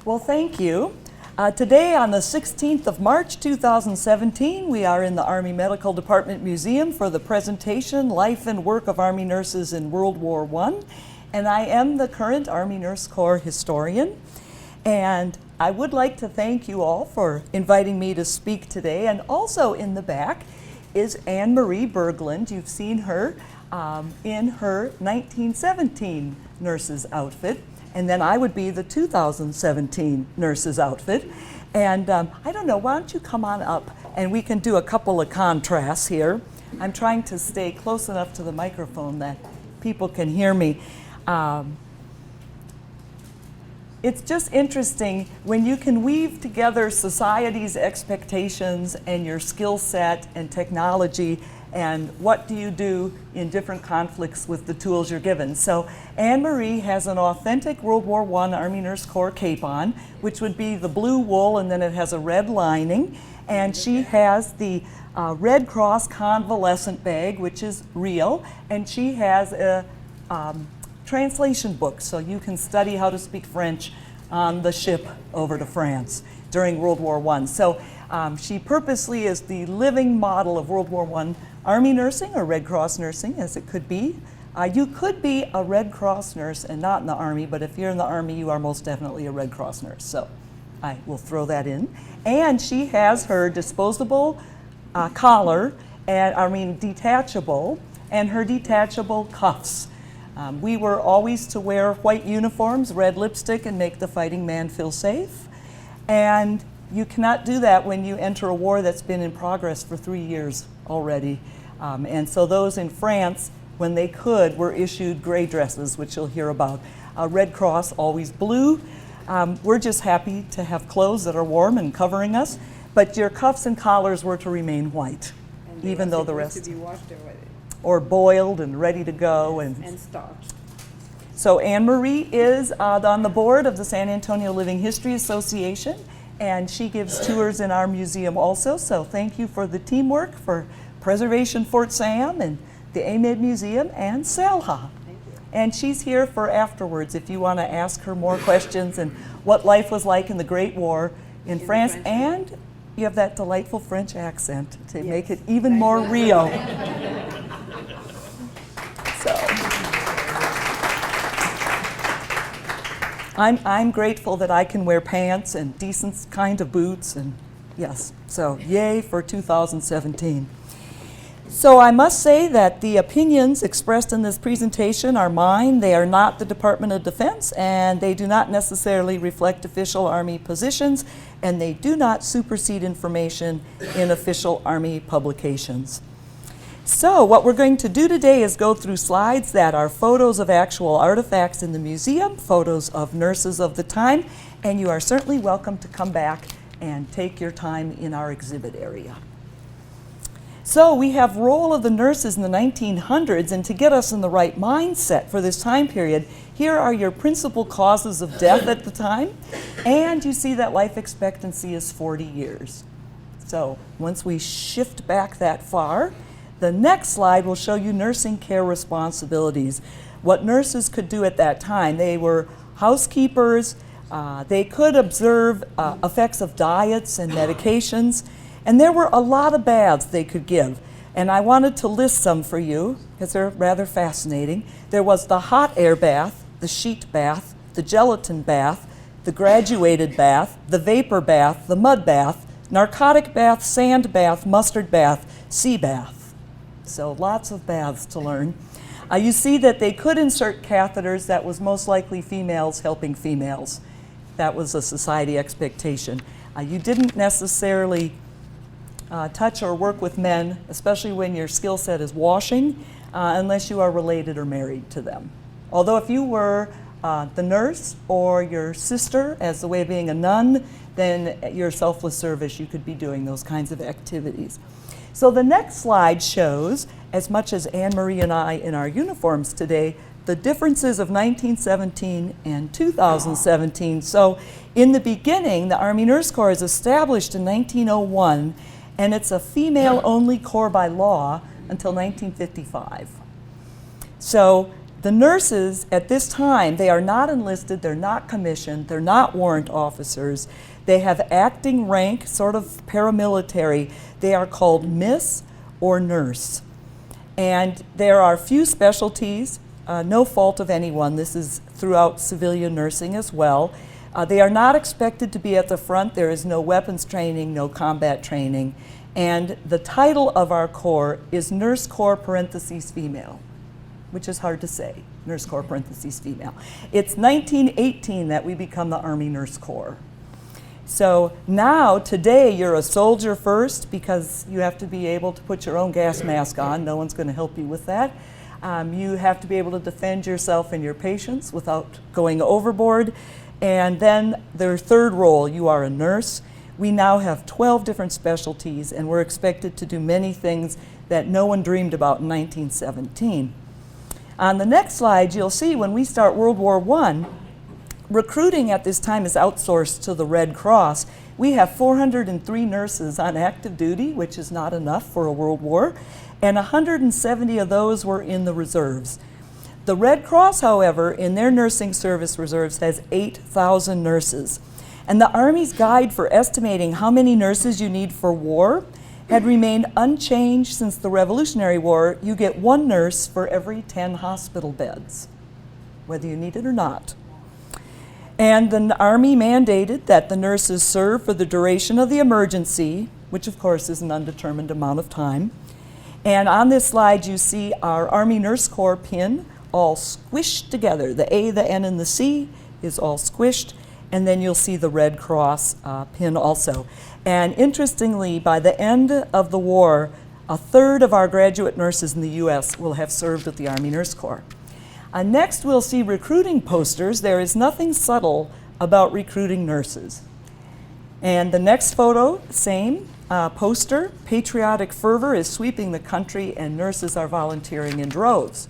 Well, thank you. Today, on the 16th of March 2017, we are in the Army Medical Department Museum for the presentation, Life and Work of Army Nurses in World War I. And I am the current Army Nurse Corps historian. And I would like to thank you all for inviting me to speak today. And also in the back is Anne-Marie Berglund. You've seen her in her 1917 nurse's outfit. And then I would be the 2017 nurse's outfit. And I don't know, why don't you come on up and we can do a couple of contrasts here. I'm trying to stay close enough to the microphone that people can hear me. It's just interesting when you can weave together society's expectations and your skill set and technology, and what do you do in different conflicts with the tools you're given. So Anne-Marie has an authentic World War I Army Nurse Corps cape on, which would be the blue wool, and then it has a red lining. And she has the Red Cross convalescent bag, which is real, and she has a translation book, so you can study how to speak French on the ship over to France during World War I. So she purposely is the living model of World War I Army nursing, or Red Cross nursing, as it could be. You could be a Red Cross nurse and not in the Army, but if you're in the Army, you are most definitely a Red Cross nurse. So I will throw that in. And she has her disposable collar, detachable, and her detachable cuffs. We were always to wear white uniforms, red lipstick, and make the fighting man feel safe. And you cannot do that when you enter a war that's been in progress for 3 years already. And so those in France, when they could, were issued gray dresses, which you'll hear about. Red Cross, always blue. We're just happy to have clothes that are warm and covering us, but your cuffs and collars were to remain white, even though the rest to be washed already, or boiled and ready to go. And starched. So Anne-Marie is on the board of the San Antonio Living History Association, and she gives tours in our museum also. So thank you for the teamwork for Preservation Fort Sam and the AMID Museum and SALHA. And she's here for afterwards if you want to ask her more questions and what life was like in the Great War in France. And you have that delightful French accent to make it even more real. I'm grateful that I can wear pants and decent kind of boots, and yes, so yay for 2017. So I must say that the opinions expressed in this presentation are mine. They are not the Department of Defense, and they do not necessarily reflect official Army positions, and they do not supersede information in official Army publications. So what we're going to do today is go through slides that are photos of actual artifacts in the museum, photos of nurses of the time, and you are certainly welcome to come back and take your time in our exhibit area. So we have role of the nurses in the 1900s, and to get us in the right mindset for this time period, here are your principal causes of death at the time, and you see that life expectancy is 40 years. So once we shift back that far, the next slide will show you nursing care responsibilities, what nurses could do at that time. They were housekeepers, they could observe effects of diets and medications, and there were a lot of baths they could give. And I wanted to list some for you because they're rather fascinating. There was the hot air bath, the sheet bath, the gelatin bath, the graduated bath, the vapor bath, the mud bath, narcotic bath, sand bath, mustard bath, sea bath. So lots of baths to learn. You see that they could insert catheters. That was most likely females helping females. That was a society expectation. You didn't necessarily touch or work with men, especially when your skill set is washing, unless you are related or married to them. Although if you were the nurse or your sister as the way of being a nun, then your selfless service, you could be doing those kinds of activities. So the next slide shows, as much as Anne-Marie and I in our uniforms today, the differences of 1917 and 2017. So in the beginning, the Army Nurse Corps is established in 1901, and it's a female-only corps by law until 1955. So The nurses at this time, they are not enlisted, they're not commissioned, they're not warrant officers. They have acting rank, sort of paramilitary. They are called Miss or Nurse. And there are few specialties, no fault of anyone. This is throughout civilian nursing as well. They are not expected to be at the front. There is no weapons training, no combat training. And the title of our corps is Nurse Corps parentheses female, which is hard to say, Nurse Corps parentheses female. It's 1918 that we become the Army Nurse Corps. So now, today, you're a soldier first because you have to be able to put your own gas mask on. No one's going to help you with that. You have to be able to defend yourself and your patients without going overboard. And then their third role, you are a nurse. We now have 12 different specialties, and we're expected to do many things that no one dreamed about in 1917. On the next slide, you'll see when we start World War I, recruiting at this time is outsourced to the Red Cross. We have 403 nurses on active duty, which is not enough for a world war, and 170 of those were in the reserves. The Red Cross, however, in their nursing service reserves has 8,000 nurses. And the Army's guide for estimating how many nurses you need for war had remained unchanged since the Revolutionary War. You get 1 nurse for every 10 hospital beds, whether you need it or not. And the Army mandated that the nurses serve for the duration of the emergency, which of course is an undetermined amount of time. And on this slide you see our Army Nurse Corps pin all squished together. The A, the N, and the C is all squished. And then you'll see the Red Cross pin also. And interestingly, by the end of the war, 1/3 of our graduate nurses in the U.S. will have served with the Army Nurse Corps. Next, we'll see recruiting posters. There is nothing subtle about recruiting nurses. And the next photo, same poster, patriotic fervor is sweeping the country and nurses are volunteering in droves.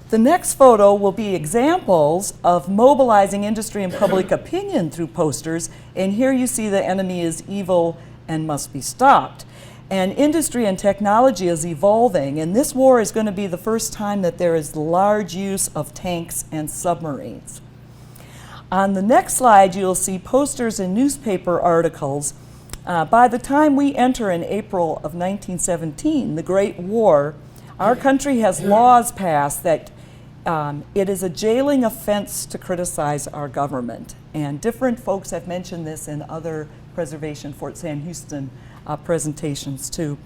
The next photo will be examples of mobilizing industry and public opinion through posters, and here you see the enemy is evil and must be stopped. And industry and technology is evolving, and this war is going to be the first time that there is large use of tanks and submarines. On the next slide, you'll see posters and newspaper articles. By the time we enter in April of 1917, the Great War, our country has laws passed that it is a jailing offense to criticize our government. And different folks have mentioned this in other preservation Fort Sam Houston presentations too.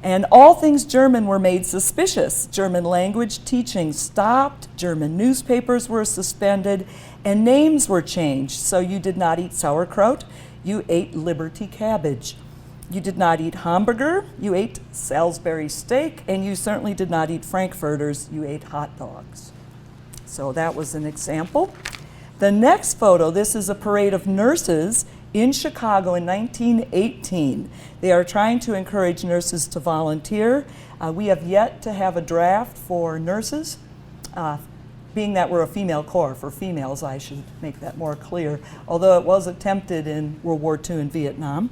And all things German were made suspicious. German language teaching stopped, German newspapers were suspended, and names were changed. So you did not eat sauerkraut, you ate Liberty cabbage. You did not eat hamburger, you ate Salisbury steak, and you certainly did not eat frankfurters, you ate hot dogs. So that was an example. The next photo, this is a parade of nurses in Chicago in 1918. They are trying to encourage nurses to volunteer. We have yet to have a draft for nurses, being that we're a female corps. For females, I should make that more clear, although it was attempted in World War II and Vietnam.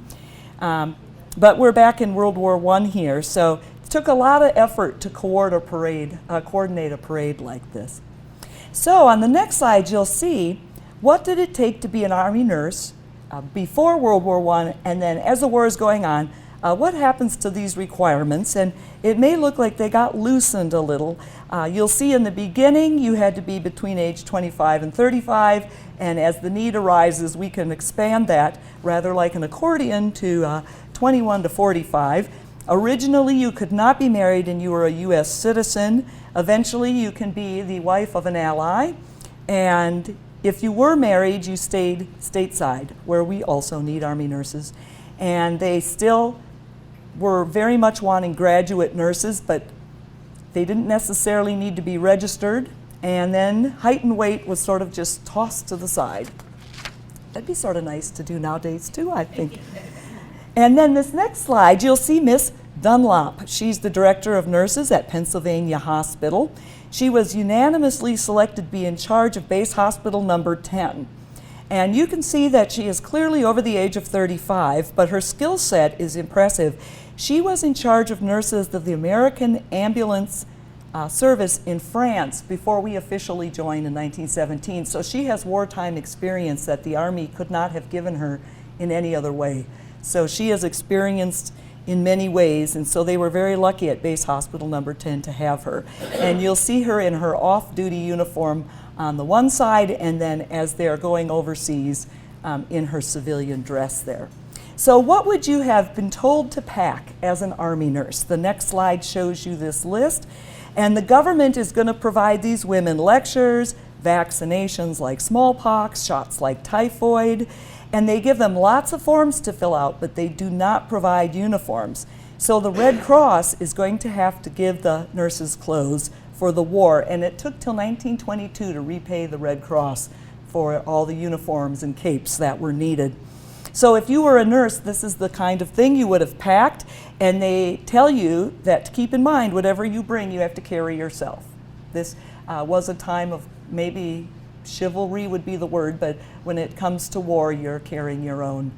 But we're back in World War I here, so it took a lot of effort to coordinate a parade like this. So on the next slide, you'll see what did it take to be an Army nurse before World War I, and then as the war is going on, what happens to these requirements? And it may look like they got loosened a little. You'll see in the beginning you had to be between age 25 and 35, and as the need arises, we can expand that rather like an accordion to 21 to 45. Originally, you could not be married and you were a U.S. citizen. Eventually, you can be the wife of an ally, and if you were married, you stayed stateside, where we also need Army nurses. And they still were very much wanting graduate nurses, but they didn't necessarily need to be registered. And then height and weight was sort of just tossed to the side. That'd be sort of nice to do nowadays too, I think. And then this next slide, you'll see Miss Dunlop. She's the director of nurses at Pennsylvania Hospital. She was unanimously selected to be in charge of base hospital number 10. And you can see that she is clearly over the age of 35, but her skill set is impressive. She was in charge of nurses of the American Ambulance service in France before we officially joined in 1917. So she has wartime experience that the Army could not have given her in any other way. So she is experienced in many ways, and so they were very lucky at Base Hospital Number 10 to have her. And you'll see her in her off-duty uniform on the one side, and then as they're going overseas in her civilian dress there. So what would you have been told to pack as an Army nurse? The next slide shows you this list. And the government is going to provide these women lectures, vaccinations like smallpox, shots like typhoid, and they give them lots of forms to fill out, but they do not provide uniforms. So the Red Cross is going to have to give the nurses clothes for the war, and it took till 1922 to repay the Red Cross for all the uniforms and capes that were needed. So if you were a nurse, this is the kind of thing you would have packed, and they tell you that to keep in mind, whatever you bring, you have to carry yourself. This was a time of maybe chivalry would be the word, but when it comes to war, you're carrying your own,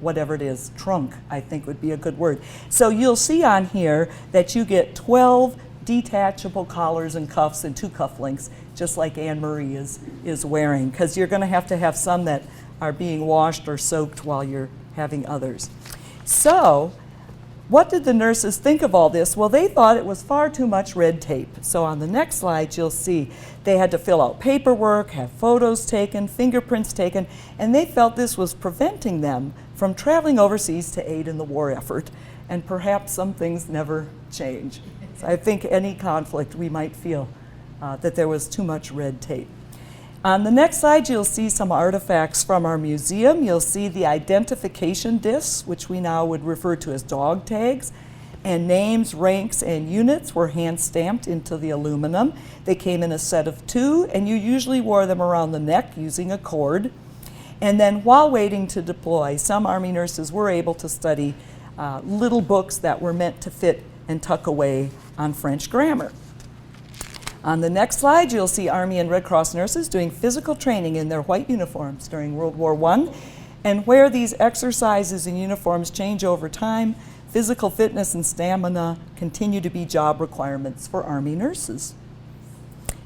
whatever it is, trunk, I think would be a good word. So you'll see on here that you get 12 detachable collars and cuffs and 2 cufflinks, just like Anne Marie is wearing, because you're going to have some that are being washed or soaked while you're having others. So what did the nurses think of all this? Well, they thought it was far too much red tape. So on the next slide, you'll see they had to fill out paperwork, have photos taken, fingerprints taken, and they felt this was preventing them from traveling overseas to aid in the war effort. And perhaps some things never change. So I think any conflict, we might feel that there was too much red tape. On the next slide, you'll see some artifacts from our museum. You'll see the identification discs, which we now would refer to as dog tags, and names, ranks, and units were hand-stamped into the aluminum. They came in a set of 2, and you usually wore them around the neck using a cord. And then while waiting to deploy, some Army nurses were able to study little books that were meant to fit and tuck away on French grammar. On the next slide, you'll see Army and Red Cross nurses doing physical training in their white uniforms during World War I. And where these exercises and uniforms change over time, physical fitness and stamina continue to be job requirements for Army nurses.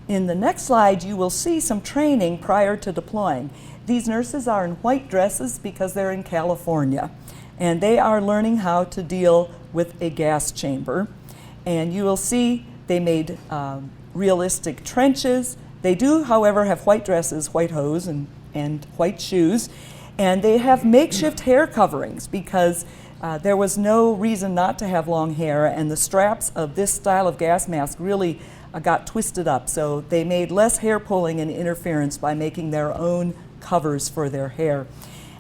In the next slide, you will see some training prior to deploying. These nurses are in white dresses because they're in California, and they are learning how to deal with a gas chamber. And you will see they made realistic trenches. They do, however, have white dresses, white hose, and white shoes. And they have makeshift hair coverings because there was no reason not to have long hair, and the straps of this style of gas mask really got twisted up. So they made less hair pulling and interference by making their own covers for their hair.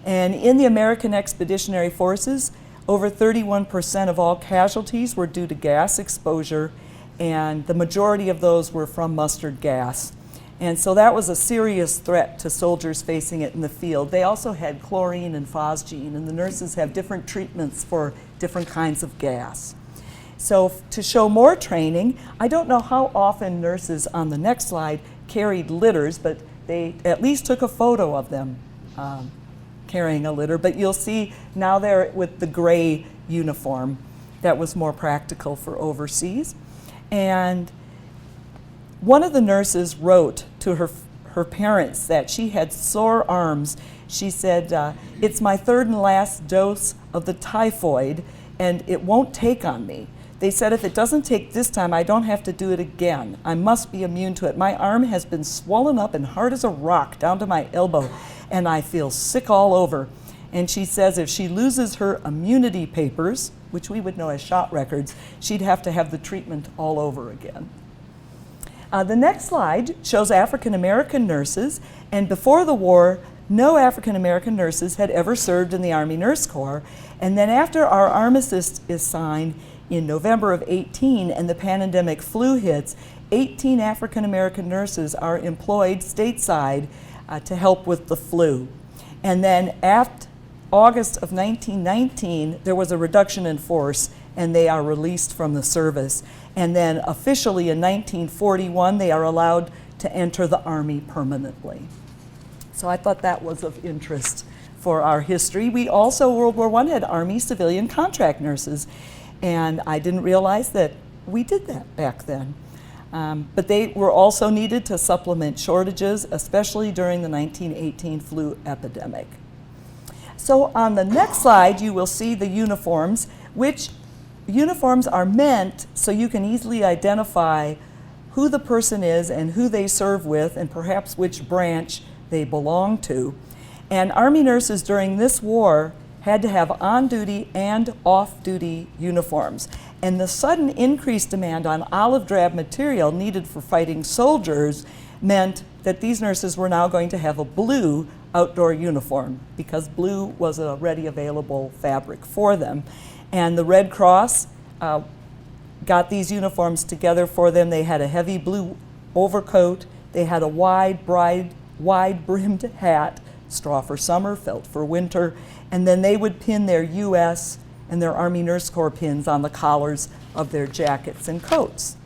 And in the American Expeditionary Forces, over 31% of all casualties were due to gas exposure, and the majority of those were from mustard gas. And so that was a serious threat to soldiers facing it in the field. They also had chlorine and phosgene, and the nurses have different treatments for different kinds of gas. So to show more training, I don't know how often nurses on the next slide carried litters, but they at least took a photo of them carrying a litter. But you'll see now they're with the gray uniform that was more practical for overseas. And one of the nurses wrote to her parents that she had sore arms. She said, "It's my 3rd and last dose of the typhoid, and it won't take on me. They said if it doesn't take this time, I don't have to do it again. I must be immune to it. My arm has been swollen up and hard as a rock down to my elbow, and I feel sick all over." And she says if she loses her immunity papers, which we would know as shot records, she'd have to have the treatment all over again. The next slide shows African American nurses, and before the war, no African American nurses had ever served in the Army Nurse Corps. And then after our armistice is signed in November of 18 and the pandemic flu hits, 18 African American nurses are employed stateside to help with the flu. And then after August of 1919, there was a reduction in force, and they are released from the service. And then officially in 1941, they are allowed to enter the Army permanently. So I thought that was of interest for our history. We also, World War I, had Army civilian contract nurses, and I didn't realize that we did that back then. But they were also needed to supplement shortages, especially during the 1918 flu epidemic. So on the next slide, you will see the uniforms, which uniforms are meant so you can easily identify who the person is and who they serve with and perhaps which branch they belong to. And Army nurses during this war had to have on-duty and off-duty uniforms. And the sudden increased demand on olive drab material needed for fighting soldiers meant that these nurses were now going to have a blue outdoor uniform because blue was a ready available fabric for them. And the Red Cross got these uniforms together for them. They had a heavy blue overcoat. They had a wide-brimmed hat, straw for summer, felt for winter, and then they would pin their U.S. and their Army Nurse Corps pins on the collars of their jackets and coats.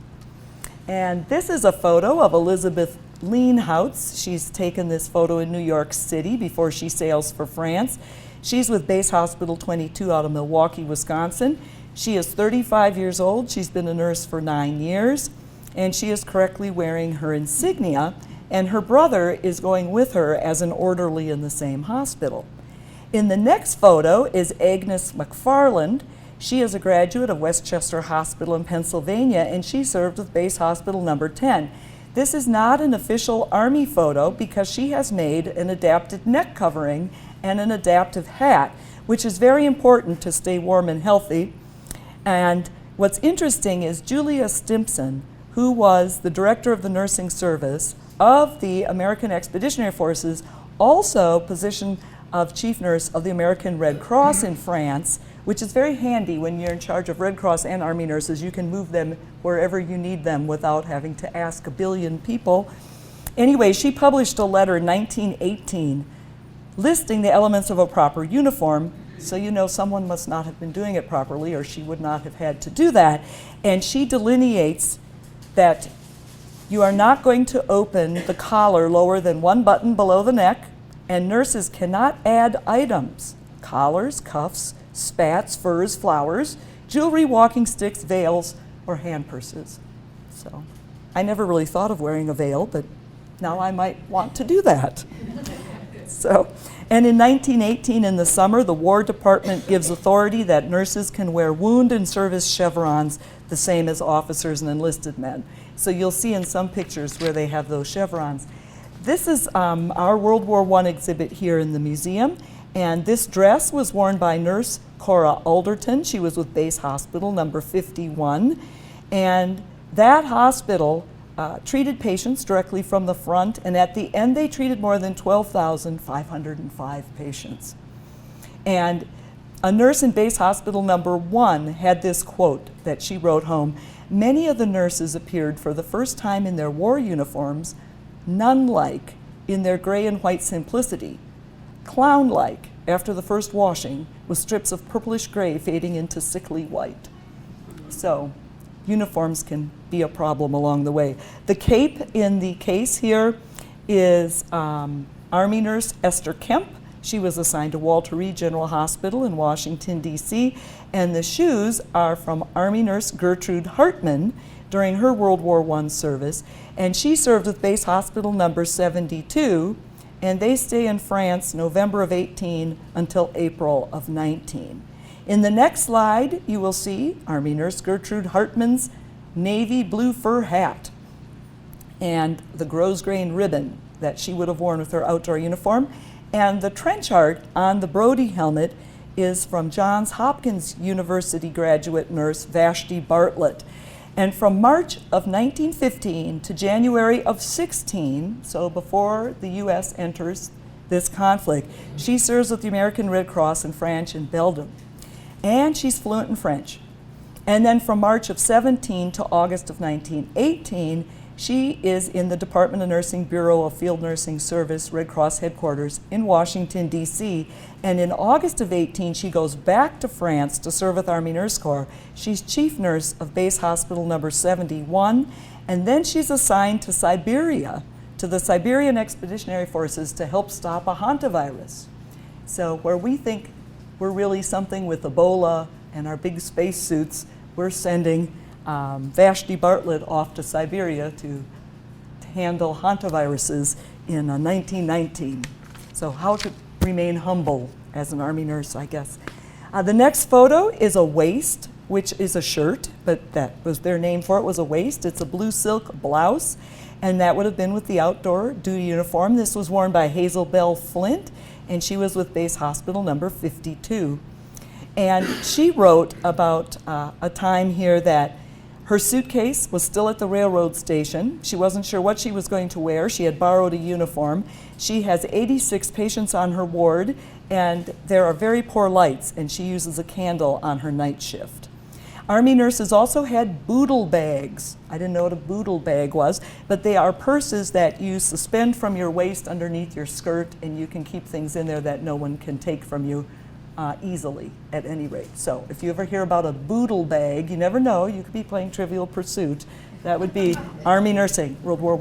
And this is a photo of Elizabeth Leanhoutz. She's taken this photo in New York City before she sails for France. She's with Base Hospital 22 out of Milwaukee, Wisconsin. She is 35 years old. She's been a nurse for 9 years, and she is correctly wearing her insignia, and her brother is going with her as an orderly in the same hospital. In the next photo is Agnes McFarland. She is a graduate of Westchester Hospital in Pennsylvania, and she served with Base Hospital number 10. This is not an official Army photo because she has made an adapted neck covering and an adaptive hat, which is very important to stay warm and healthy. And what's interesting is Julia Stimpson, who was the director of the nursing service of the American Expeditionary Forces, also position of chief nurse of the American Red Cross in France, which is very handy when you're in charge of Red Cross and Army nurses. You can move them wherever you need them without having to ask a billion people. Anyway, she published a letter in 1918 listing the elements of a proper uniform, so you know someone must not have been doing it properly or she would not have had to do that. And she delineates that you are not going to open the collar lower than one button below the neck, and nurses cannot add items, collars, cuffs, spats, furs, flowers, jewelry, walking sticks, veils, or hand purses. So I never really thought of wearing a veil, but now I might want to do that. And in 1918 in the summer, the War Department gives authority that nurses can wear wound and service chevrons the same as officers and enlisted men. So you'll see in some pictures where they have those chevrons. This is our World War I exhibit here in the museum, and this dress was worn by Nurse Cora Alderton. She was with Base Hospital number 51, and that hospital treated patients directly from the front, and at the end they treated more than 12,505 patients. And a nurse in Base Hospital number 1 had this quote that she wrote home: "Many of the nurses appeared for the first time in their war uniforms, nun-like in their gray and white simplicity, clown-like after the first washing, with strips of purplish gray fading into sickly white." So uniforms can be a problem along the way. The cape in the case here is Army nurse Esther Kemp. She was assigned to Walter Reed General Hospital in Washington, D.C., and the shoes are from Army nurse Gertrude Hartman during her World War I service, and she served with Base Hospital number 72, and they stay in France November of 18 until April of 19. In the next slide, you will see Army nurse Gertrude Hartman's navy blue fur hat and the grosgrain ribbon that she would have worn with her outdoor uniform. And the trench art on the Brody helmet is from Johns Hopkins University graduate nurse Vashti Bartlett. And from March of 1915 to January of 16, so before the U.S. enters this conflict, she serves with the American Red Cross in France and Belgium. And she's fluent in French. And then from March of 17 to August of 1918, she is in the Department of Nursing Bureau of Field Nursing Service, Red Cross headquarters in Washington, D.C. And in August of 18, she goes back to France to serve with Army Nurse Corps. She's chief nurse of Base Hospital number 71, and then she's assigned to Siberia, to the Siberian Expeditionary Forces to help stop a hantavirus. So where we think we're really something with Ebola and our big space suits, we're sending Vashti Bartlett off to Siberia to handle hantaviruses in 1919. So how to remain humble as an Army nurse, I guess. The next photo is a waist, which is a shirt, but that was their name for it, was a waist. It's a blue silk blouse, and that would have been with the outdoor duty uniform. This was worn by Hazel Bell Flint, and she was with Base Hospital number 52. And she wrote about a time here that her suitcase was still at the railroad station. She wasn't sure what she was going to wear. She had borrowed a uniform. She has 86 patients on her ward, and there are very poor lights, and she uses a candle on her night shift. Army nurses also had boodle bags. I didn't know what a boodle bag was, but they are purses that you suspend from your waist underneath your skirt, and you can keep things in there that no one can take from you easily, at any rate. So if you ever hear about a boodle bag, you never know, you could be playing Trivial Pursuit. That would be Army nursing, World War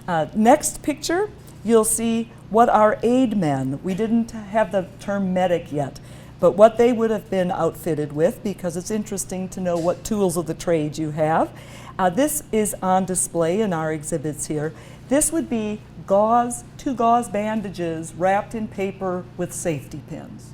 I. Next picture, you'll see what are aid men. We didn't have the term medic yet, but what they would have been outfitted with, because it's interesting to know what tools of the trade you have. This is on display in our exhibits here. This would be gauze, 2 gauze bandages wrapped in paper with safety pins.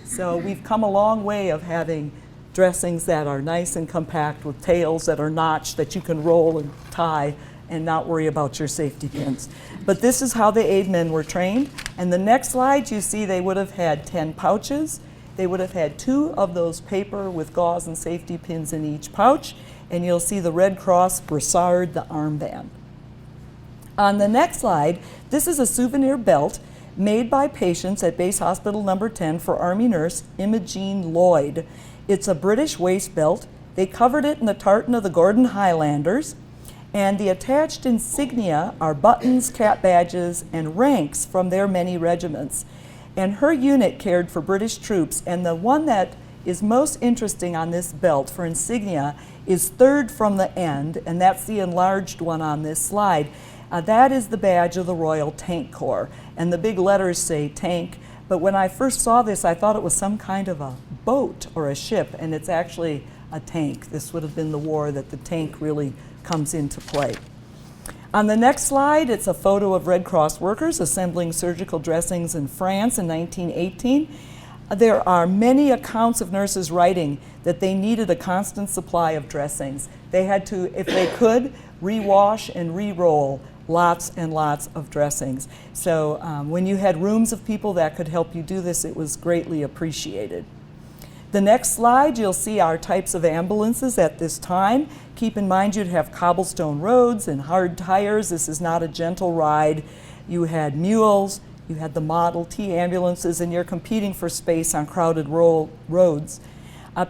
So we've come a long way of having dressings that are nice and compact with tails that are notched that you can roll and tie and not worry about your safety pins. But this is how the aid men were trained. And the next slide, you see they would have had 10 pouches. They would have had 2 of those paper with gauze and safety pins in each pouch. And you'll see the Red Cross brassard, the armband. On the next slide, this is a souvenir belt made by patients at Base Hospital number 10 for Army nurse Imogene Lloyd. It's a British waist belt. They covered it in the tartan of the Gordon Highlanders, and the attached insignia are buttons, cap badges, and ranks from their many regiments. And her unit cared for British troops, and the one that is most interesting on this belt for insignia is third from the end, and that's the enlarged one on this slide. That is the badge of the Royal Tank Corps, and the big letters say tank, but when I first saw this I thought it was some kind of a boat or a ship, and it's actually a tank. This would have been the war that the tank really comes into play. On the next slide, it's a photo of Red Cross workers assembling surgical dressings in France in 1918. There are many accounts of nurses writing that they needed a constant supply of dressings. They had to, if they could, rewash and re-roll lots and lots of dressings. So when you had rooms of people that could help you do this, it was greatly appreciated. The next slide, you'll see our types of ambulances at this time. Keep in mind you'd have cobblestone roads and hard tires. This is not a gentle ride. You had mules, you had the Model T ambulances, and you're competing for space on crowded roads.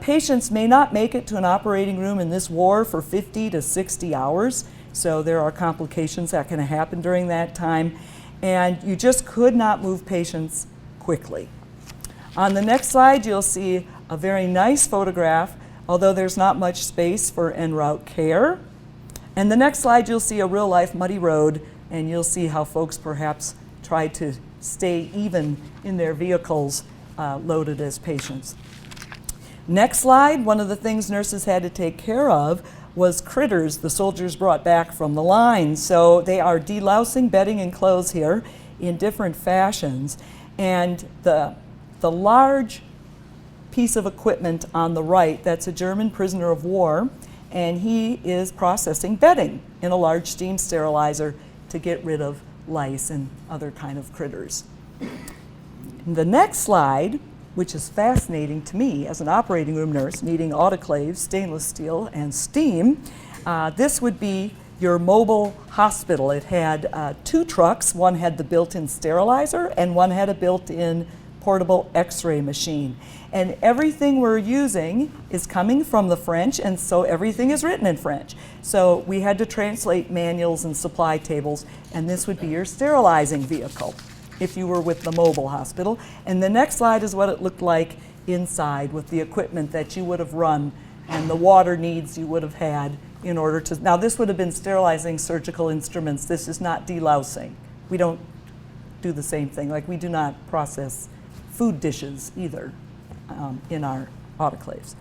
Patients may not make it to an operating room in this war for 50 to 60 hours, so there are complications that can happen during that time, and you just could not move patients quickly. On the next slide, you'll see a very nice photograph, although there's not much space for en route care. And the next slide, you'll see a real-life muddy road, and you'll see how folks perhaps tried to stay even in their vehicles loaded as patients. Next slide, one of the things nurses had to take care of was critters the soldiers brought back from the line. So they are delousing bedding and clothes here in different fashions. And the large piece of equipment on the right, that's a German prisoner of war, and he is processing bedding in a large steam sterilizer to get rid of lice and other kind of critters. And the next slide, which is fascinating to me as an operating room nurse needing autoclaves, stainless steel, and steam. This would be your mobile hospital. It had 2 trucks. One had the built-in sterilizer, and one had a built-in portable x-ray machine. And everything we're using is coming from the French, and so everything is written in French. So we had to translate manuals and supply tables, and this would be your sterilizing vehicle if you were with the mobile hospital. And the next slide is what it looked like inside with the equipment that you would have run and the water needs you would have had in order to, now this would have been sterilizing surgical instruments. This is not delousing. We don't do the same thing. Like we do not process food dishes either in our autoclaves.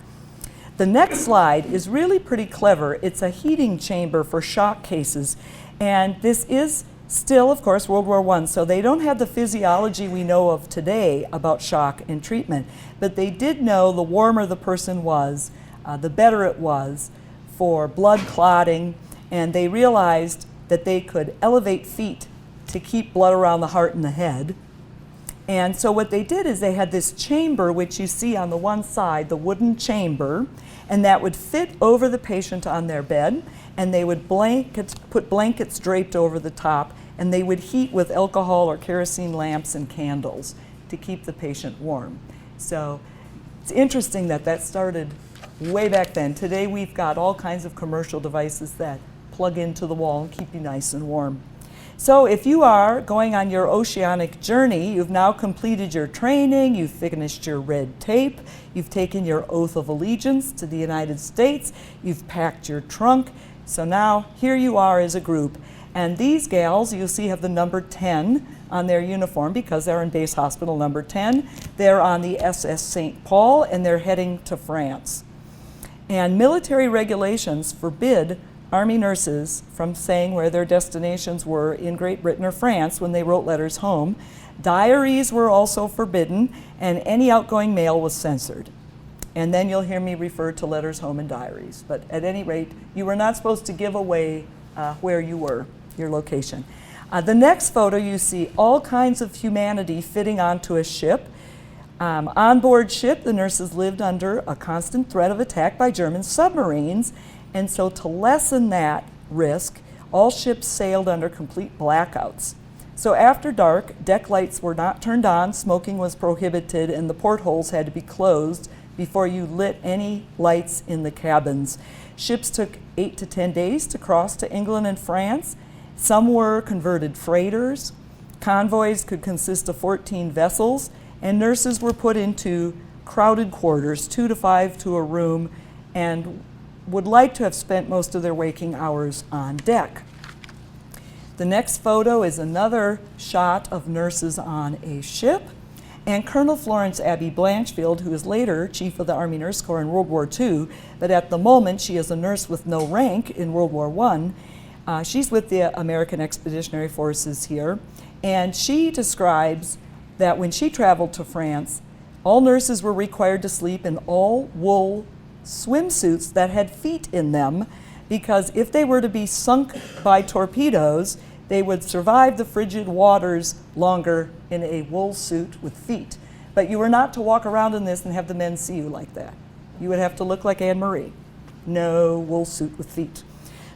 The next slide is really pretty clever. It's a heating chamber for shock cases. And this is still, of course, World War I, so they don't have the physiology we know of today about shock and treatment. But they did know the warmer the person was, the better it was for blood clotting, and they realized that they could elevate feet to keep blood around the heart and the head. And so what they did is they had this chamber, which you see on the one side, the wooden chamber, and that would fit over the patient on their bed, and they would put blankets draped over the top, and they would heat with alcohol or kerosene lamps and candles to keep the patient warm. So it's interesting that that started way back then. Today we've got all kinds of commercial devices that plug into the wall and keep you nice and warm. So if you are going on your oceanic journey, you've now completed your training, you've finished your red tape, you've taken your oath of allegiance to the United States, you've packed your trunk. So now here you are as a group. And these gals, you'll see, have the number 10 on their uniform because they're in base hospital number 10. They're on the SS St. Paul and they're heading to France. And military regulations forbid Army nurses from saying where their destinations were in Great Britain or France when they wrote letters home. Diaries were also forbidden, and any outgoing mail was censored. And then you'll hear me refer to letters home and diaries. But at any rate, you were not supposed to give away where you were, your location. The next photo, you see all kinds of humanity fitting onto a ship. On board ship, the nurses lived under a constant threat of attack by German submarines. And so to lessen that risk, all ships sailed under complete blackouts. So after dark, deck lights were not turned on, smoking was prohibited, and the portholes had to be closed before you lit any lights in the cabins. Ships took 8 to 10 days to cross to England and France. Some were converted freighters. Convoys could consist of 14 vessels, and nurses were put into crowded quarters, 2 to 5 to a room, and would like to have spent most of their waking hours on deck. The next photo is another shot of nurses on a ship, and Colonel Florence Abbey Blanchfield, who is later Chief of the Army Nurse Corps in World War II, but at the moment she is a nurse with no rank in World War I. She's with the American Expeditionary Forces here, and she describes that when she traveled to France, all nurses were required to sleep in all wool swimsuits that had feet in them, because if they were to be sunk by torpedoes, they would survive the frigid waters longer in a wool suit with feet. But you were not to walk around in this and have the men see you like that. You would have to look like Anne Marie. No wool suit with feet.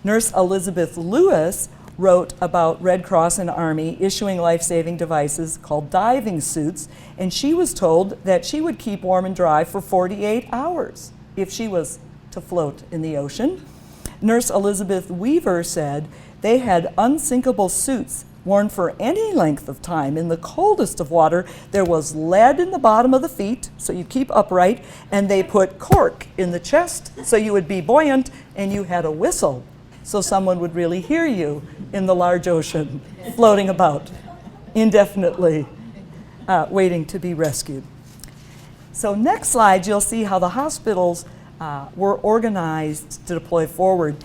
Nurse Elizabeth Lewis wrote about Red Cross and Army issuing life-saving devices called diving suits, and she was told that she would keep warm and dry for 48 hours if she was to float in the ocean. Nurse Elizabeth Weaver said they had unsinkable suits worn for any length of time. In the coldest of water, there was lead in the bottom of the feet, so you keep upright, and they put cork in the chest, so you would be buoyant, and you had a whistle, so someone would really hear you in the large ocean, floating about indefinitely, waiting to be rescued. So next slide, you'll see how the hospitals were organized to deploy forward.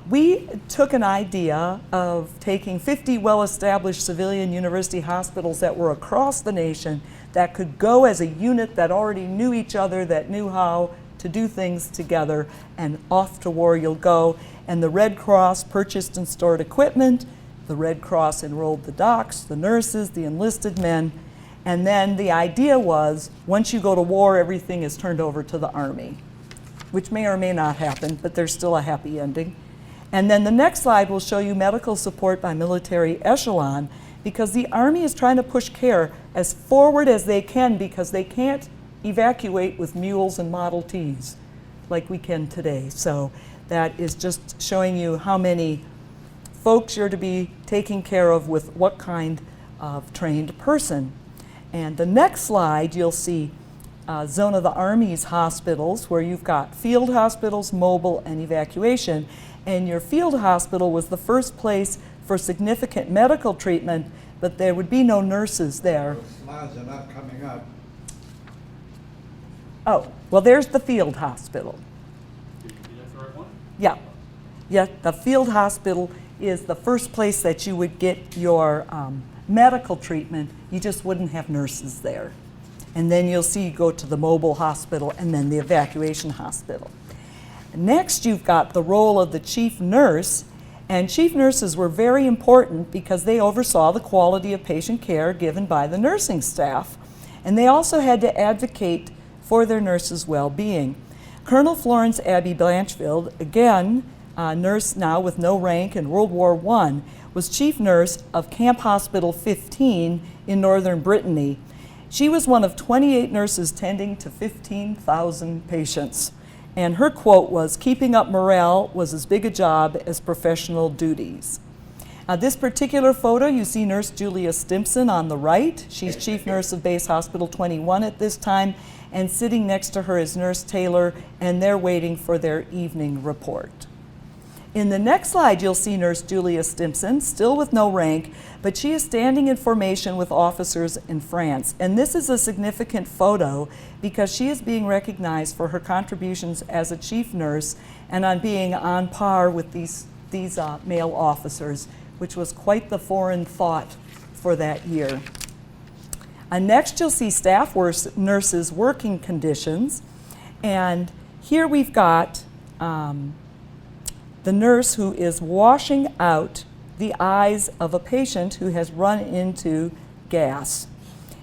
We took an idea of taking 50 well-established civilian university hospitals that were across the nation that could go as a unit that already knew each other, that knew how to do things together, and off to war you'll go. And the Red Cross purchased and stored equipment. The Red Cross enrolled the docs, the nurses, the enlisted men. And then the idea was, once you go to war, everything is turned over to the Army, which may or may not happen, but there's still a happy ending. And then the next slide will show you medical support by military echelon, because the Army is trying to push care as forward as they can, because they can't evacuate with mules and Model Ts like we can today. So that is just showing you how many folks you're to be taking care of with what kind of trained person. And the next slide, you'll see Zone of the Army's hospitals, where you've got field hospitals, mobile, and evacuation. And your field hospital was the first place for significant medical treatment, but there would be no nurses there. Those slides are not coming up. Oh, well, there's the field hospital. Yeah. Yeah, the field hospital is the first place that you would get your medical treatment. You just wouldn't have nurses there. And then you'll see you go to the mobile hospital and then the evacuation hospital. Next, you've got the role of the chief nurse. And chief nurses were very important because they oversaw the quality of patient care given by the nursing staff. And they also had to advocate for their nurses' well-being. Colonel Florence Abbey Blanchfield, again, a nurse now with no rank in World War I, was chief nurse of Camp Hospital 15 in northern Brittany. She was one of 28 nurses tending to 15,000 patients. And her quote was, "Keeping up morale was as big a job as professional duties." This particular photo, you see Nurse Julia Stimpson on the right. She's chief nurse of Base Hospital 21 at this time, and sitting next to her is Nurse Taylor, and they're waiting for their evening report. In the next slide, you'll see Nurse Julia Stimpson, still with no rank, but she is standing in formation with officers in France. And this is a significant photo because she is being recognized for her contributions as a chief nurse and on being on par with these male officers, which was quite the foreign thought for that year. Next, you'll see staff nurses' working conditions. And here we've got the nurse who is washing out the eyes of a patient who has run into gas.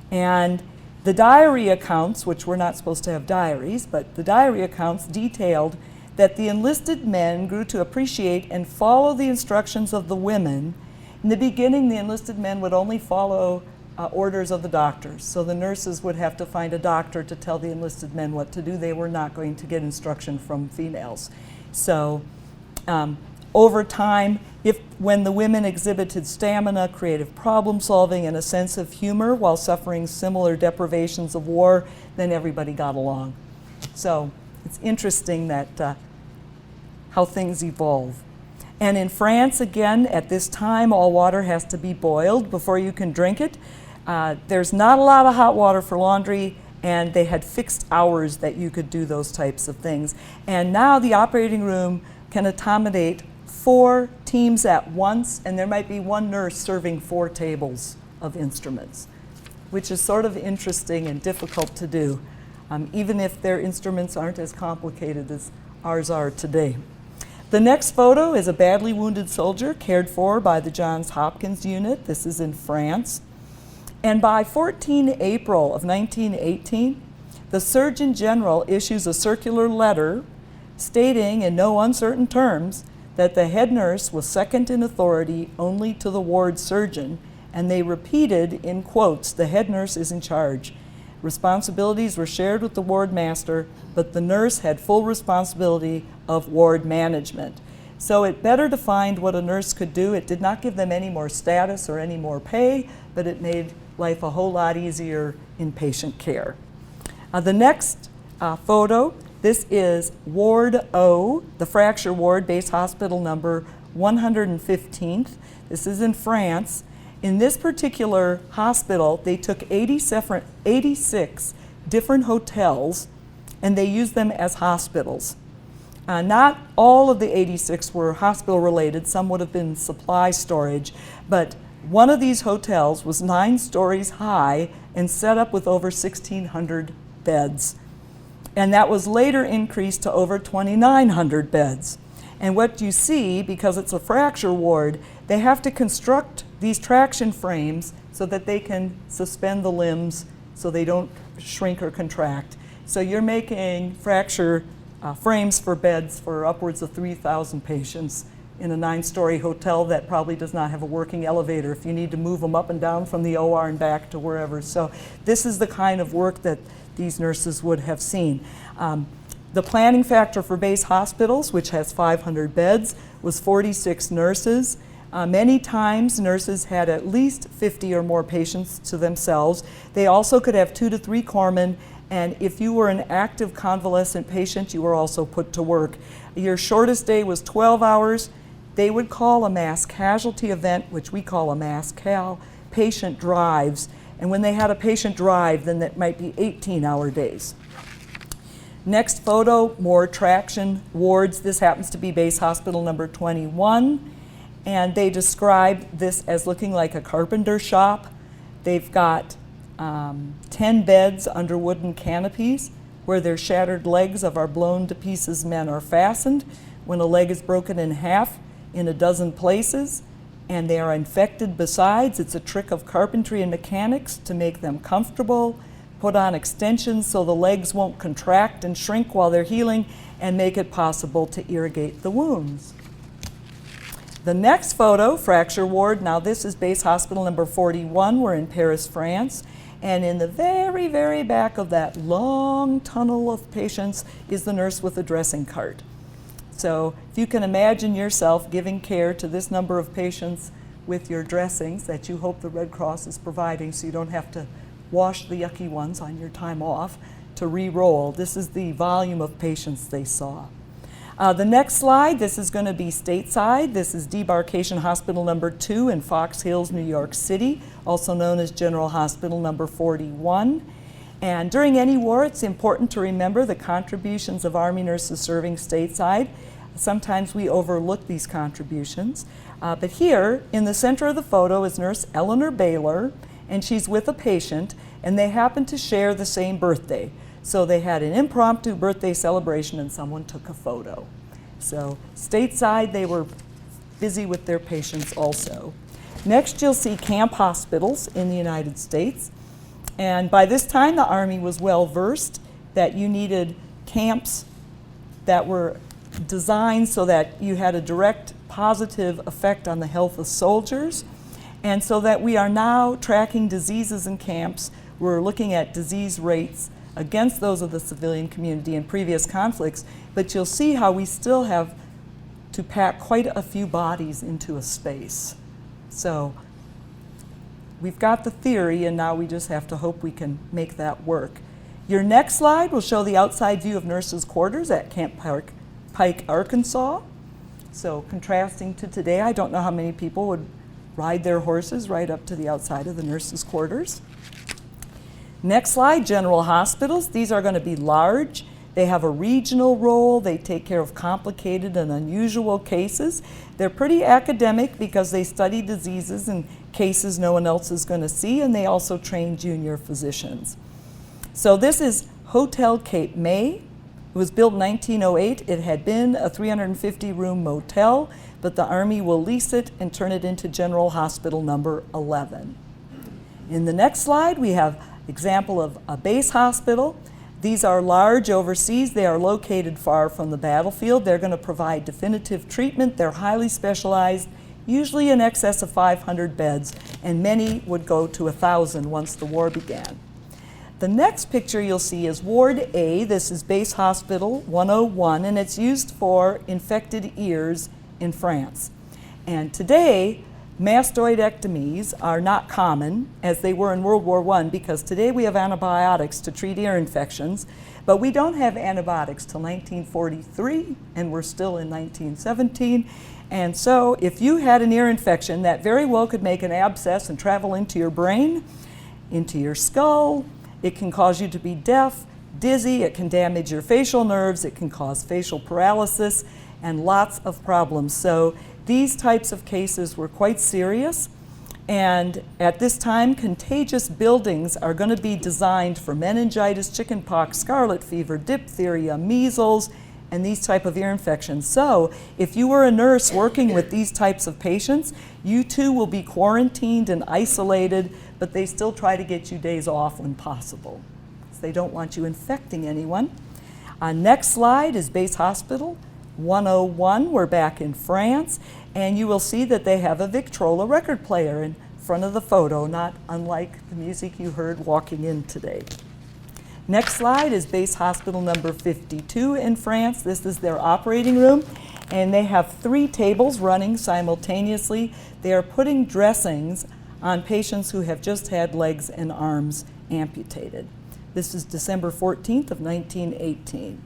And the diary accounts, which we're not supposed to have diaries, but the diary accounts detailed that the enlisted men grew to appreciate and follow the instructions of the women. In the beginning, the enlisted men would only follow orders of the doctors. So the nurses would have to find a doctor to tell the enlisted men what to do. They were not going to get instruction from females. So over time, when the women exhibited stamina, creative problem solving, and a sense of humor while suffering similar deprivations of war, then everybody got along. So it's interesting that how things evolve. And in France, again, at this time, all water has to be boiled before you can drink it. There's not a lot of hot water for laundry, and they had fixed hours that you could do those types of things. And now the operating room can accommodate 4 teams at once, and there might be one nurse serving 4 tables of instruments, which is sort of interesting and difficult to do, even if their instruments aren't as complicated as ours are today. The next photo is a badly wounded soldier cared for by the Johns Hopkins unit. This is in France. And by 14 April of 1918, the Surgeon General issues a circular letter stating in no uncertain terms that the head nurse was second in authority only to the ward surgeon, and they repeated in quotes, "The head nurse is in charge." Responsibilities were shared with the ward master, but the nurse had full responsibility of ward management. So it better defined what a nurse could do. It did not give them any more status or any more pay, but it made life a whole lot easier in patient care. The next photo, this is Ward O, the fracture ward, Base Hospital number 115th. This is in France. In this particular hospital, they took 86 different hotels and they used them as hospitals. Not all of the 86 were hospital related, some would have been supply storage, but one of these hotels was 9 stories high and set up with over 1,600 beds. And that was later increased to over 2,900 beds. And what you see, because it's a fracture ward, they have to construct these traction frames so that they can suspend the limbs so they don't shrink or contract. So you're making fracture frames for beds for upwards of 3,000 patients in a 9-story hotel that probably does not have a working elevator if you need to move them up and down from the OR and back to wherever. So this is the kind of work that these nurses would have seen. The planning factor for base hospitals, which has 500 beds, was 46 nurses. Many times nurses had at least 50 or more patients to themselves. They also could have 2 to 3 corpsmen, and if you were an active convalescent patient, you were also put to work. Your shortest day was 12 hours. They would call a mass casualty event, which we call a mass cal, patient drives. And when they had a patient drive, then that might be 18-hour days. Next photo, more traction wards. This happens to be base hospital number 21. And they describe this as looking like a carpenter shop. They've got 10 beds under wooden canopies where their shattered legs of our blown to pieces men are fastened when a leg is broken in half in a dozen places, and they are infected besides. It's a trick of carpentry and mechanics to make them comfortable, put on extensions so the legs won't contract and shrink while they're healing, and make it possible to irrigate the wounds. The next photo, fracture ward. Now this is base hospital number 41. We're in Paris, France. And in the very, very back of that long tunnel of patients is the nurse with the dressing cart. So if you can imagine yourself giving care to this number of patients with your dressings that you hope the Red Cross is providing so you don't have to wash the yucky ones on your time off to re-roll. This is the volume of patients they saw. The next slide, this is going to be stateside. This is Debarkation Hospital number 2 in Fox Hills, New York City, also known as General Hospital number 41. And during any war, it's important to remember the contributions of Army nurses serving stateside. Sometimes we overlook these contributions. But here, in the center of the photo is Nurse Eleanor Baylor, and she's with a patient, and they happen to share the same birthday. So they had an impromptu birthday celebration and someone took a photo. So stateside, they were busy with their patients also. Next, you'll see camp hospitals in the United States. And by this time, the Army was well versed that you needed camps that were designed so that you had a direct positive effect on the health of soldiers. And so that we are now tracking diseases in camps. We're looking at disease rates against those of the civilian community in previous conflicts, but you'll see how we still have to pack quite a few bodies into a space. So we've got the theory, and now we just have to hope we can make that work. Your next slide will show the outside view of nurses' quarters at Camp Pike, Arkansas. So contrasting to today, I don't know how many people would ride their horses right up to the outside of the nurses' quarters. Next slide, general hospitals. These are going to be large. They have a regional role. They take care of complicated and unusual cases. They're pretty academic because they study diseases and cases no one else is going to see, and they also train junior physicians. So this is Hotel Cape May. It was built in 1908. It had been a 350-room motel, but the Army will lease it and turn it into General Hospital number 11. In the next slide, we have example of a base hospital. These are large overseas. They are located far from the battlefield. They're going to provide definitive treatment. They're highly specialized, usually in excess of 500 beds, and many would go to 1,000 once the war began. The next picture you'll see is Ward A. This is Base Hospital 101, and it's used for infected ears in France. And today, mastoidectomies are not common as they were in World War I, because today we have antibiotics to treat ear infections, but we don't have antibiotics till 1943, and we're still in 1917. And so if you had an ear infection, that very well could make an abscess and travel into your brain, into your skull. It can cause you to be deaf, dizzy, it can damage your facial nerves, it can cause facial paralysis, and lots of problems. So these types of cases were quite serious, and at this time, contagious buildings are going to be designed for meningitis, chickenpox, scarlet fever, diphtheria, measles, and these type of ear infections. So if you were a nurse working with these types of patients, you too will be quarantined and isolated, but they still try to get you days off when possible. So they don't want you infecting anyone. Next slide is Base Hospital 101. We're back in France, and you will see that they have a Victrola record player in front of the photo, not unlike the music you heard walking in today. Next slide is Base Hospital number 52 in France. This is their operating room, and they have 3 tables running simultaneously. They are putting dressings on patients who have just had legs and arms amputated. This is December 14th of 1918.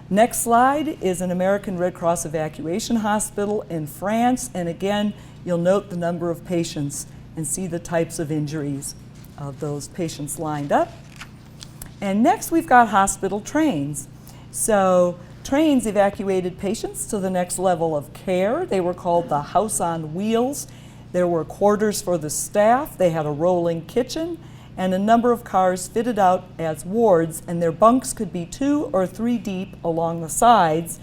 Next slide is an American Red Cross evacuation hospital in France, and again, you'll note the number of patients and see the types of injuries of those patients lined up. And next we've got hospital trains. So trains evacuated patients to the next level of care. They were called the house on wheels. There were quarters for the staff. They had a rolling kitchen and a number of cars fitted out as wards, and their bunks could be 2 or 3 deep along the sides.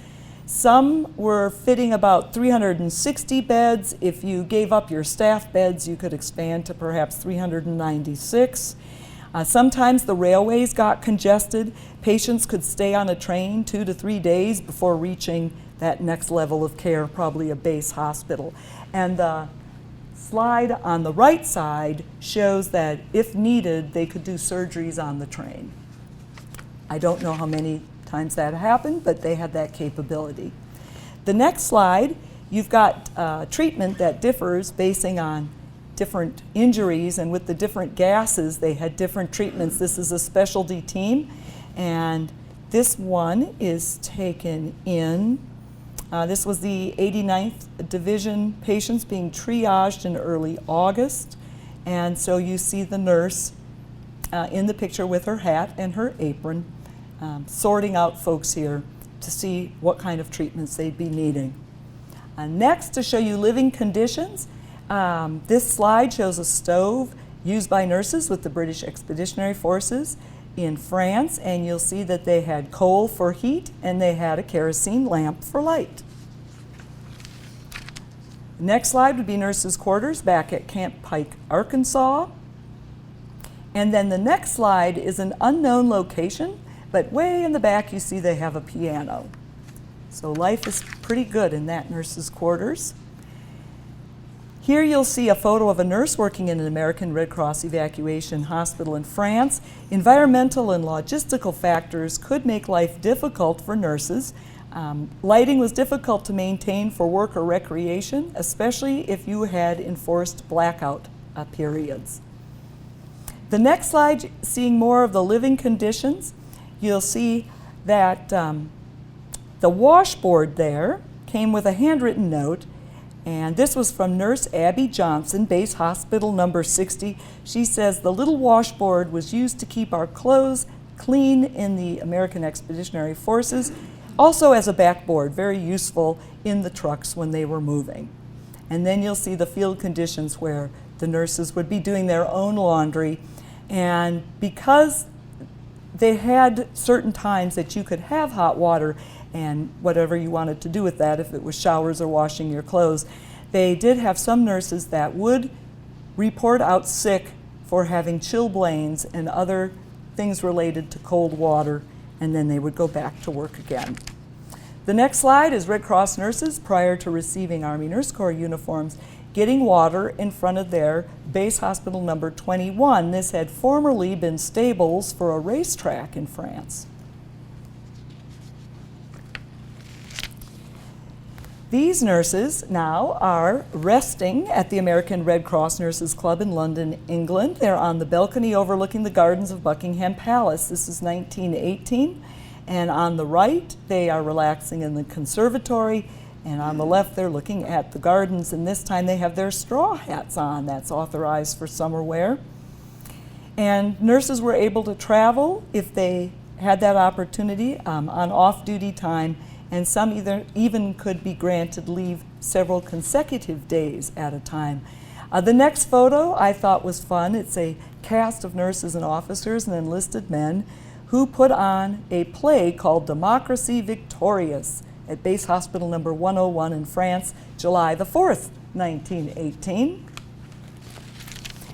Some were fitting about 360 beds. If you gave up your staff beds, you could expand to perhaps 396. Sometimes the railways got congested. Patients could stay on a train 2 to 3 days before reaching that next level of care, probably a base hospital. And the slide on the right side shows that if needed, they could do surgeries on the train. I don't know how many times that happened, but they had that capability. The next slide, you've got treatment that differs basing on different injuries, and with the different gases, they had different treatments. This is a specialty team, and this one is taken in. This was the 89th Division patients being triaged in early August, and so you see the nurse in the picture with her hat and her apron, sorting out folks here to see what kind of treatments they'd be needing. Next, to show you living conditions, this slide shows a stove used by nurses with the British Expeditionary Forces in France, and you'll see that they had coal for heat and they had a kerosene lamp for light. Next slide would be nurses' quarters back at Camp Pike, Arkansas. And then the next slide is an unknown location, but way in the back you see they have a piano. So life is pretty good in that nurses' quarters. Here you'll see a photo of a nurse working in an American Red Cross evacuation hospital in France. Environmental and logistical factors could make life difficult for nurses. Lighting was difficult to maintain for work or recreation, especially if you had enforced blackout periods. The next slide, seeing more of the living conditions, you'll see that the washboard there came with a handwritten note, and this was from Nurse Abby Johnson, Base Hospital number 60. She says, "The little washboard was used to keep our clothes clean in the American Expeditionary Forces, also as a backboard, very useful in the trucks when they were moving." And then you'll see the field conditions where the nurses would be doing their own laundry, and because they had certain times that you could have hot water and whatever you wanted to do with that, if it was showers or washing your clothes, they did have some nurses that would report out sick for having chilblains and other things related to cold water, and then they would go back to work again. The next slide is Red Cross nurses prior to receiving Army Nurse Corps uniforms getting water in front of their base hospital number 21. This had formerly been stables for a racetrack in France. These nurses now are resting at the American Red Cross Nurses Club in London, England. They're on the balcony overlooking the gardens of Buckingham Palace. This is 1918. And on the right, they are relaxing in the conservatory. And on the left, they're looking at the gardens. And this time, they have their straw hats on. That's authorized for summer wear. And nurses were able to travel if they had that opportunity on off-duty time. And some even could be granted leave several consecutive days at a time. The next photo I thought was fun. It's a cast of nurses and officers and enlisted men who put on a play called Democracy Victorious at Base Hospital number 101 in France, July the 4th, 1918.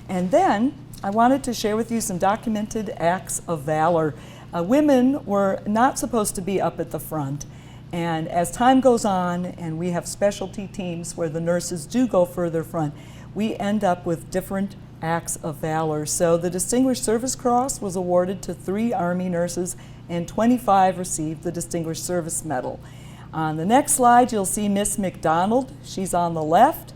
And then I wanted to share with you some documented acts of valor. Women were not supposed to be up at the front. And as time goes on and we have specialty teams where the nurses do go further front, we end up with different acts of valor. So the Distinguished Service Cross was awarded to 3 Army nurses and 25 received the Distinguished Service Medal. On the next slide, you'll see Miss McDonald. She's on the left.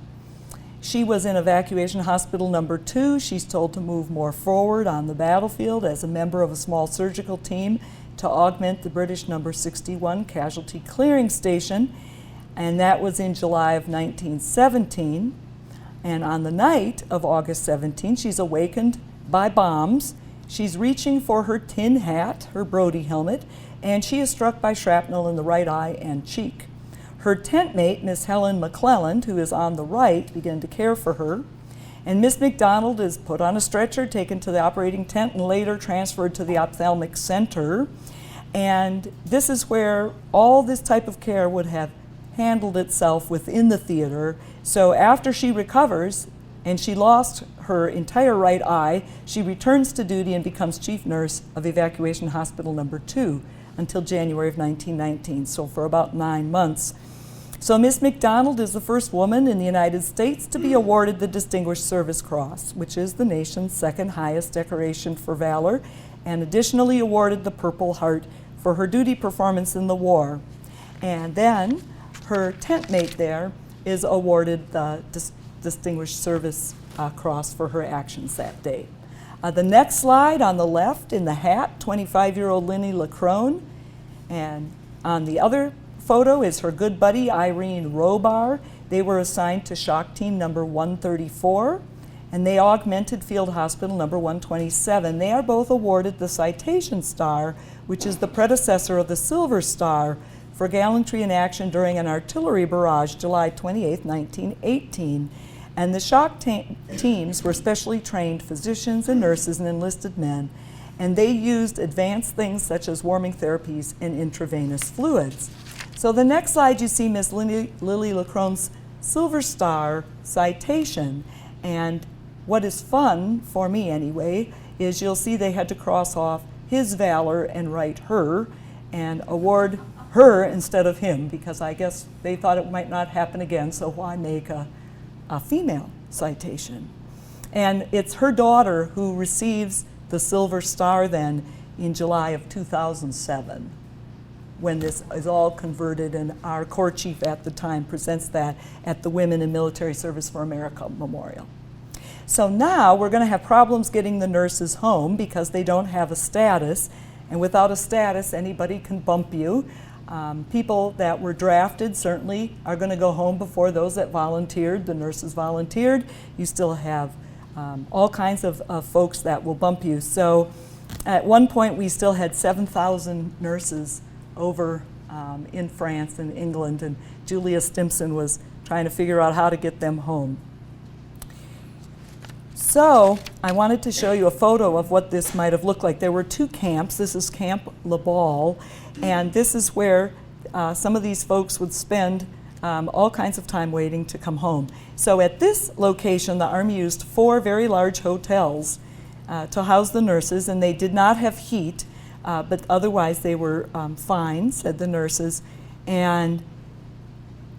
She was in Evacuation Hospital number 2. She's told to move more forward on the battlefield as a member of a small surgical team to augment the British number 61 casualty clearing station, and that was in July of 1917. And on the night of August 17, she's awakened by bombs. She's reaching for her tin hat, her Brody helmet, and she is struck by shrapnel in the right eye and cheek. Her tent mate, Miss Helen McClelland, who is on the right, began to care for her. And Miss McDonald is put on a stretcher, taken to the operating tent, and later transferred to the ophthalmic center. And this is where all this type of care would have handled itself within the theater. So after she recovers, and she lost her entire right eye, she returns to duty and becomes chief nurse of Evacuation Hospital Number 2 until January of 1919, so for about 9 months. So Miss McDonald is the first woman in the United States to be awarded the Distinguished Service Cross, which is the nation's second highest decoration for valor, and additionally awarded the Purple Heart for her duty performance in the war. And then her tent mate there is awarded the Distinguished Service Cross for her actions that day. The next slide on the left in the hat, 25-year-old Linnie LaCrone, and on the other photo is her good buddy Irene Robar. They were assigned to shock team number 134, and they augmented field hospital number 127. They are both awarded the Citation Star, which is the predecessor of the Silver Star, for gallantry in action during an artillery barrage July 28, 1918. And the shock teams were specially trained physicians and nurses and enlisted men, and they used advanced things such as warming therapies and intravenous fluids. So the next slide you see Miss Lily LaCrone's Silver Star citation, and what is fun, for me anyway, is you'll see they had to cross off his valor and write her and award her instead of him, because I guess they thought it might not happen again, so why make a female citation? And it's her daughter who receives the Silver Star then in July of 2007. When this is all converted, and our Corps Chief at the time presents that at the Women in Military Service for America Memorial. So now we're going to have problems getting the nurses home because they don't have a status, and without a status anybody can bump you. People that were drafted certainly are going to go home before those that volunteered. The nurses volunteered. You still have all kinds of folks that will bump you. So at one point we still had 7,000 nurses over in France and England, and Julia Stimson was trying to figure out how to get them home. So I wanted to show you a photo of what this might have looked like. There were 2 camps. This is Camp Le Bal, and this is where some of these folks would spend all kinds of time waiting to come home. So at this location, the Army used 4 very large hotels to house the nurses, and they did not have heat. But otherwise they were fine, said the nurses, and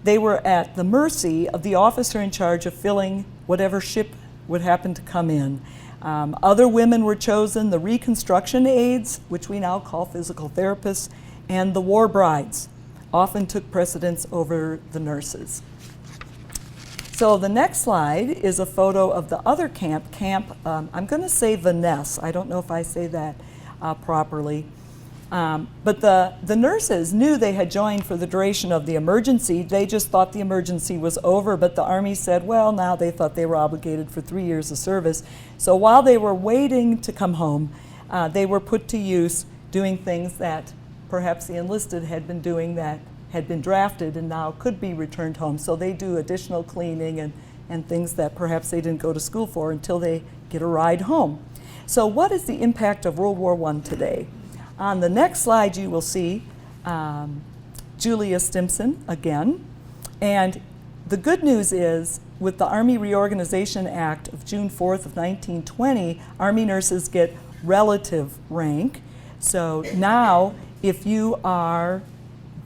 they were at the mercy of the officer in charge of filling whatever ship would happen to come in. Other women were chosen, the reconstruction aides, which we now call physical therapists, and the war brides often took precedence over the nurses. So the next slide is a photo of the other camp, I'm going to say Vanessa. I don't know if I say that properly. But the nurses knew they had joined for the duration of the emergency. They just thought the emergency was over, but the Army said, well, now they thought they were obligated for 3 years of service. So while they were waiting to come home, they were put to use doing things that perhaps the enlisted had been doing that had been drafted and now could be returned home. So they do additional cleaning and things that perhaps they didn't go to school for until they get a ride home. So what is the impact of World War I today? On the next slide you will see Julia Stimson again. And the good news is, with the Army Reorganization Act of June 4th of 1920, Army nurses get relative rank. So now if you are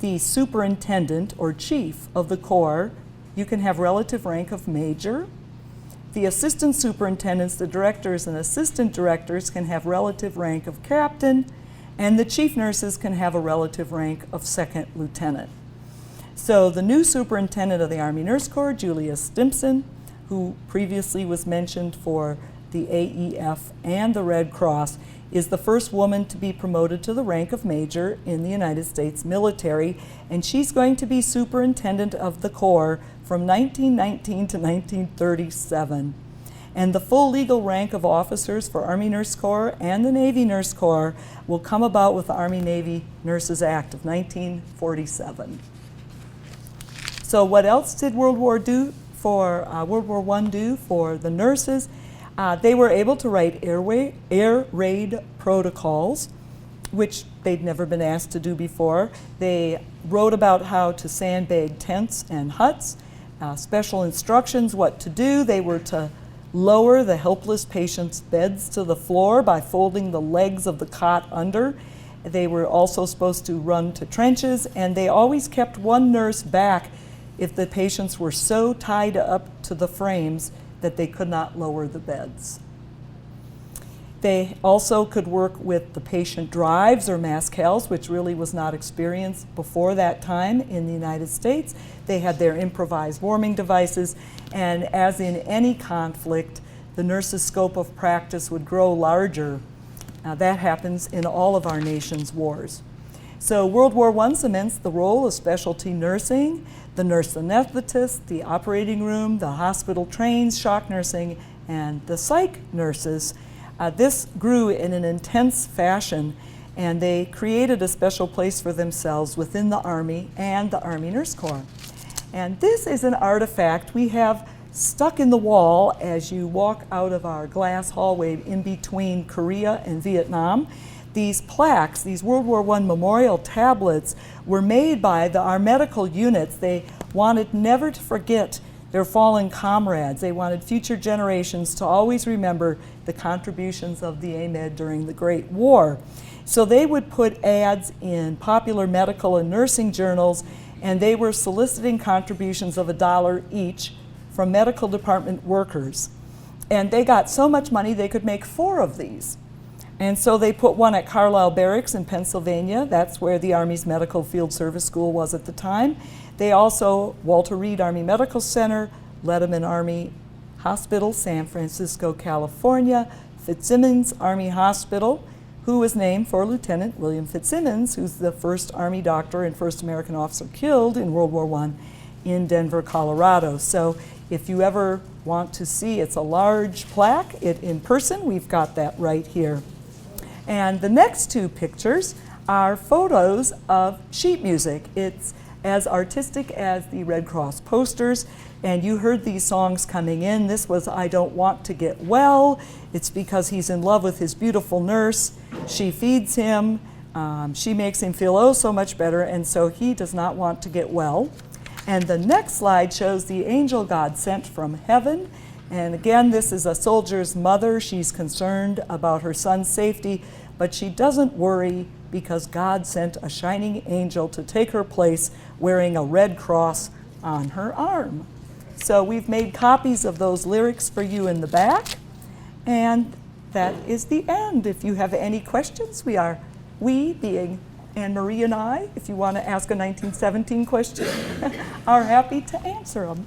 the superintendent or chief of the Corps, you can have relative rank of major. The assistant superintendents, the directors and assistant directors, can have relative rank of captain, and the chief nurses can have a relative rank of second lieutenant. So the new superintendent of the Army Nurse Corps, Julia Stimson, who previously was mentioned for the AEF and the Red Cross, is the first woman to be promoted to the rank of major in the United States military, and she's going to be superintendent of the Corps from 1919 to 1937. And the full legal rank of officers for Army Nurse Corps and the Navy Nurse Corps will come about with the Army-Navy Nurses Act of 1947. So what else did World War I do for the nurses? They were able to write air raid protocols, which they'd never been asked to do before. They wrote about how to sandbag tents and huts, special instructions what to do. They were to lower the helpless patient's beds to the floor by folding the legs of the cot under. They were also supposed to run to trenches, and they always kept one nurse back if the patients were so tied up to the frames that they could not lower the beds. They also could work with the patient drives or mascals, which really was not experienced before that time in the United States. They had their improvised warming devices, and as in any conflict, the nurse's scope of practice would grow larger. That happens in all of our nation's wars. So World War I cements the role of specialty nursing, the nurse anesthetist, the operating room, the hospital trains, shock nursing, and the psych nurses. This grew in an intense fashion, and they created a special place for themselves within the Army and the Army Nurse Corps. And this is an artifact we have stuck in the wall as you walk out of our glass hallway in between Korea and Vietnam. These plaques, these World War I memorial tablets, were made by our medical units. They wanted never to forget their fallen comrades. They wanted future generations to always remember the contributions of the AMED during the Great War. So they would put ads in popular medical and nursing journals, and they were soliciting contributions of $1 each from medical department workers. And they got so much money they could make 4 of these. And so they put one at Carlisle Barracks in Pennsylvania. That's where the Army's Medical Field Service School was at the time. They also, Walter Reed Army Medical Center, Letterman Army Hospital, San Francisco, California, Fitzsimmons Army Hospital, who was named for Lieutenant William Fitzsimmons, who's the first Army doctor and first American officer killed in World War I in Denver, Colorado. So if you ever want to see, it's a large plaque in person. We've got that right here. And the next 2 pictures are photos of sheet music. It's as artistic as the Red Cross posters, and you heard these songs coming in. This was I Don't Want to Get Well. It's because he's in love with his beautiful nurse. She feeds him. She makes him feel oh so much better, and so he does not want to get well. And the next slide shows the angel God sent from heaven. And again, this is a soldier's mother. She's concerned about her son's safety, but she doesn't worry because God sent a shining angel to take her place wearing a red cross on her arm. So we've made copies of those lyrics for you in the back, and that is the end. If you have any questions, we being Anne Marie and I, if you want to ask a 1917 question, are happy to answer them.